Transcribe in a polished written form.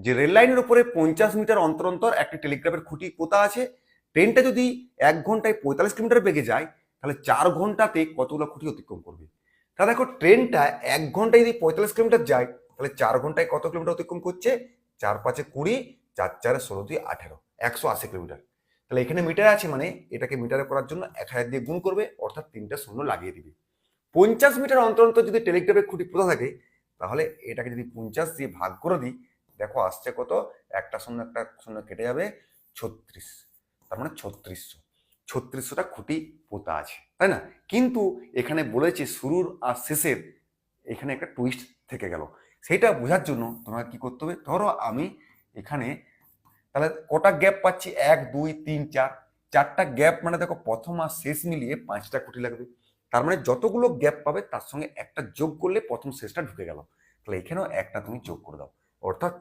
যে রেল লাইনের উপরে 50 মিটার অন্তর অন্তর একটি টেলিগ্রাফের খুঁটি পোতা আছে। ট্রেনটা যদি 1 ঘন্টায় 45 কিলোমিটার বেগে যায়, তাহলে 4 ঘন্টাতে কতগুলো খুঁটি অতিক্রম করবে? তা দেখো, ট্রেনটা 1 ঘন্টায় যদি 45 কিলোমিটার যায়, তাহলে 4 ঘন্টায় কত কিলোমিটার অতিক্রম করছে? 4 × 5 = 20, 4 × 4 = 16, 18, 180 কিলোমিটার। তাহলে এখানে মিটার আছে, মানে এটাকে মিটারে করার জন্য 1000 দিয়ে গুণ করবে, অর্থাৎ 3টা শূন্য লাগিয়ে দিবে। 50 মিটার অন্তর অন্তর যদি টেলিগ্রাফের খুঁটি পোতা থাকে, তাহলে এটাকে যদি 50 দিয়ে ভাগ করে দিই, দেখো আসছে কত? একটা শূন্য একটা শূন্য কেটে যাবে, 36। তার মানে 3600টা খুঁটি পোতা আছে, তাই না? কিন্তু এখানে বলেছে শুরুর আর শেষের এখানে একটা টুইস্ট থেকে গেল। সেটা বোঝার জন্য তোমাকে কি করতে হবে? ধরো আমি এখানে তাহলে কটা গ্যাপ পাচ্ছি? 1 2 3 4, 4টা গ্যাপ, মানে দেখো প্রথম আর শেষ মিলিয়ে 5টা খুঁটি লাগবে। তার মানে যতগুলো গ্যাপ পাবে তার সঙ্গে একটা যোগ করলে প্রথম শেষটা ঢুকে গেল। তাহলে এখানেও একটা তুমি যোগ করে দাও, অর্থাৎ